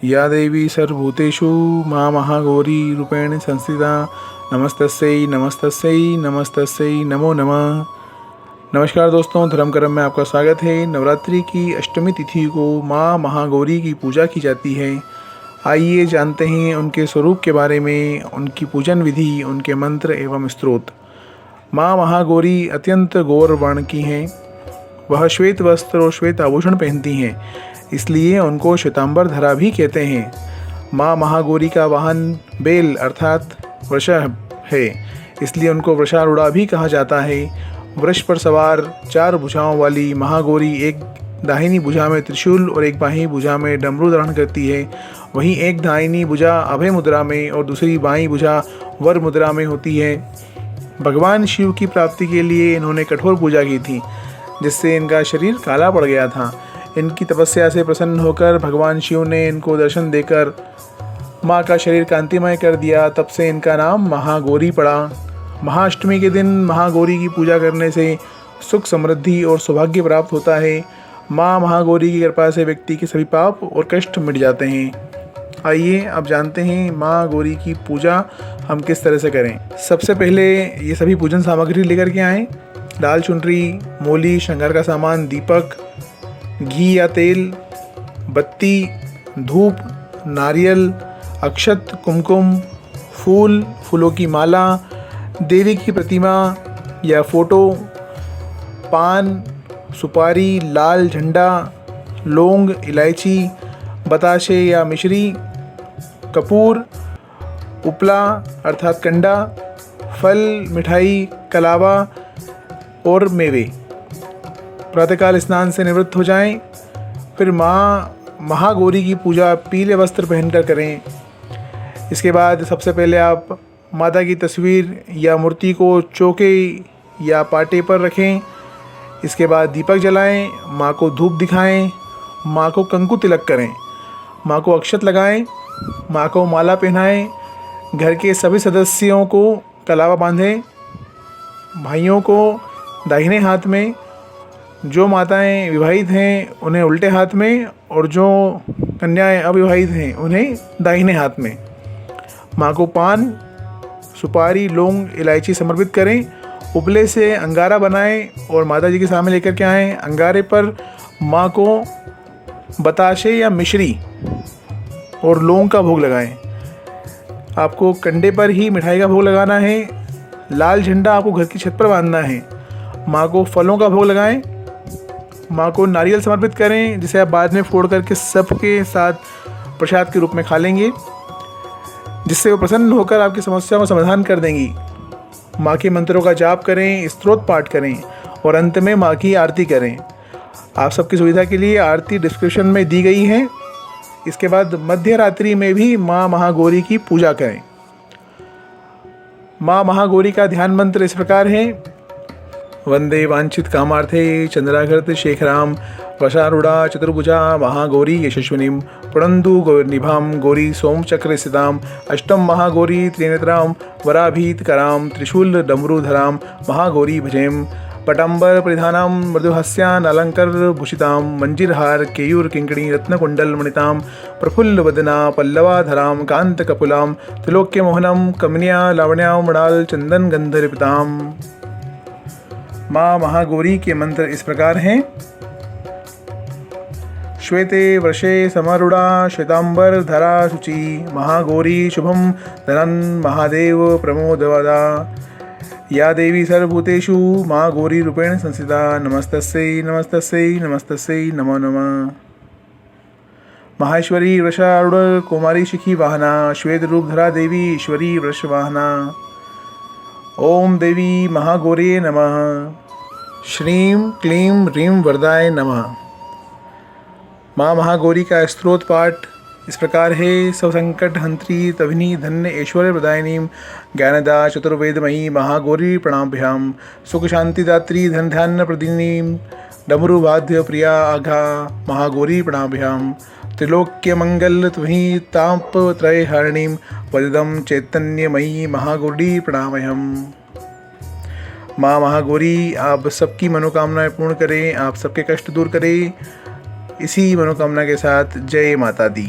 या देवी सर्वभूतेषु मां महागौरी रूपेण संस्थिता नमस्तस्यै नमस्तस्यै नमस्तस्यै नमो नमः। नमस्कार दोस्तों, धर्म कर्म में आपका स्वागत है। नवरात्रि की अष्टमी तिथि को मां महागौरी की पूजा की जाती है। आइए जानते हैं उनके स्वरूप के बारे में, उनकी पूजन विधि, उनके मंत्र एवं स्तोत्र। मां महागौरी अत्यंत गौर वर्ण की हैं। वह श्वेत वस्त्र और श्वेत आभूषण पहनती हैं, इसलिए उनको श्वेतांबर भी कहते हैं। मां महागौरी का वाहन बेल अर्थात वृषभ है, इसलिए उनको वृषारूढ़ा भी कहा जाता है। वृष पर सवार 4 भुजाओं वाली महागौरी एक दाहिनी भुजा में त्रिशूल और एक बाईं भुजा में डमरू धारण करती है। वहीं एक दाहिनी भुजा अभय मुद्रा में और दूसरी बाईं भुजा वर मुद्रा में होती है। भगवान शिव की प्राप्ति के लिए इन्होंने कठोर पूजा की थी, जिससे इनका शरीर काला पड़ गया था। इनकी तपस्या से प्रसन्न होकर भगवान शिव ने इनको दर्शन देकर माँ का शरीर कांतिमय कर दिया। तब से इनका नाम महागौरी पड़ा। महाअष्टमी के दिन महागौरी की पूजा करने से सुख, समृद्धि और सौभाग्य प्राप्त होता है। माँ महागौरी की कृपा से व्यक्ति के सभी पाप और कष्ट मिट जाते हैं। आइए अब जानते हैं माँ गौरी की पूजा हम किस तरह से करें। सबसे पहले ये सभी पूजन सामग्री लेकर के आएँ। लाल चुनरी, मोली, श्रृंगार का सामान, दीपक, घी या तेल, बत्ती, धूप, नारियल, अक्षत, कुमकुम, फूल, फूलों की माला, देवी की प्रतिमा या फोटो, पान, सुपारी, लाल झंडा, लौंग, इलायची, बताशे या मिश्री, कपूर, उपला अर्थात कंडा, फल, मिठाई, कलावा और मेवे। प्रातःकाल स्नान से निवृत्त हो जाएं, फिर माँ महागौरी की पूजा पीले वस्त्र पहनकर करें। इसके बाद सबसे पहले आप माता की तस्वीर या मूर्ति को चौके या पाटे पर रखें। इसके बाद दीपक जलाएं, माँ को धूप दिखाएं, माँ को कंकु तिलक करें, माँ को अक्षत लगाएं, माँ को माला पहनाएं। घर के सभी सदस्यों को कलावा बांधें। भाइयों को दाहिने हाथ में, जो माताएं विवाहित हैं उन्हें उल्टे हाथ में और जो कन्याएं अविवाहित हैं उन्हें दाहिने हाथ में। माँ को पान, सुपारी, लौंग, इलायची समर्पित करें। उपले से अंगारा बनाएं और माता जी के सामने लेकर के आएँ। अंगारे पर माँ को बताशे या मिश्री और लौंग का भोग लगाएं। आपको कंडे पर ही मिठाई का भोग लगाना है। लाल झंडा आपको घर की छत पर बांधना है। माँ को फलों का भोग लगाएं। माँ को नारियल समर्पित करें, जिसे आप बाद में फोड़ करके सबके साथ प्रसाद के रूप में खा लेंगे, जिससे वो प्रसन्न होकर आपकी समस्याओं का समाधान कर देंगी। माँ के मंत्रों का जाप करें, स्तोत्र पाठ करें और अंत में माँ की आरती करें। आप सबकी सुविधा के लिए आरती डिस्क्रिप्शन में दी गई है। इसके बाद मध्य रात्रि में भी माँ महागौरी की पूजा करें। माँ महागौरी का ध्यान मंत्र इस प्रकार है। वंदे वांछित कामार्थे चंद्राकृत शेखराम वशारूढ़ा चतुर्भुजा महागौरी यशस्विनीम पुरंदु गौरनिभाम गौरी सोमचक्र स्थिताम अष्टम महागौरी त्रिनेत्राम वराभीत कराम त्रिशूल डमरूधराम महागौरी भजेम पटाम्बर परिधानाम मृदुहास्यान अलंकर भूषिताम मंजिरहार केयूर किंकणी रत्नकुंडल मणिताम प्रफुल्ल वदना पल्लवाधराम कांत कपुलाम त्रिलोक्य मोहनम कमनिया लावण्याम मृणाल चंदन गंधर्पिताम। माँ महागौरी के मंत्र इस प्रकार हैं। श्वेते वृषे समारूढ़ा श्वेतांबर धरा शुचि महागौरी शुभम धनन महादेव प्रमोदवदा। या देवी सर्वभूतेषु माँ गौरी रूपेण संस्थिता नमस्तस्यै नमस्तस्यै नमस्तस्यै नमो नमः। माहेश्वरी वृषारूढ़ कुमारी शिखी वाहना श्वेत रूप धरा देवी ईश्वरी वृष वाहना। ओम देवी महागौरी नमः। श्रीं क्लीं ह्रीं वरदाय नमः। माँ महागौरी का स्तोत्र पाठ इस प्रकार है। सब संकट हंत्री तभिनी धन्य ऐश्वर्य प्रदायिनी ज्ञानदा चतुर्वेदमयी महागौरी प्रणाभ्याम सुख शांति दात्री धन ध्यान प्रदिनी डमरू वाद्य प्रिया आघा महागौरी प्रणाभ्याम त्रिलोक्य मंगल तुही ताप त्रय हरिणी वदिदम चैतन्यमयी महागौरी प्रणामहम। माँ महागौरी आप सबकी मनोकामनाएं पूर्ण करें, आप सबके कष्ट दूर करें। इसी मनोकामना के साथ जय माता दी।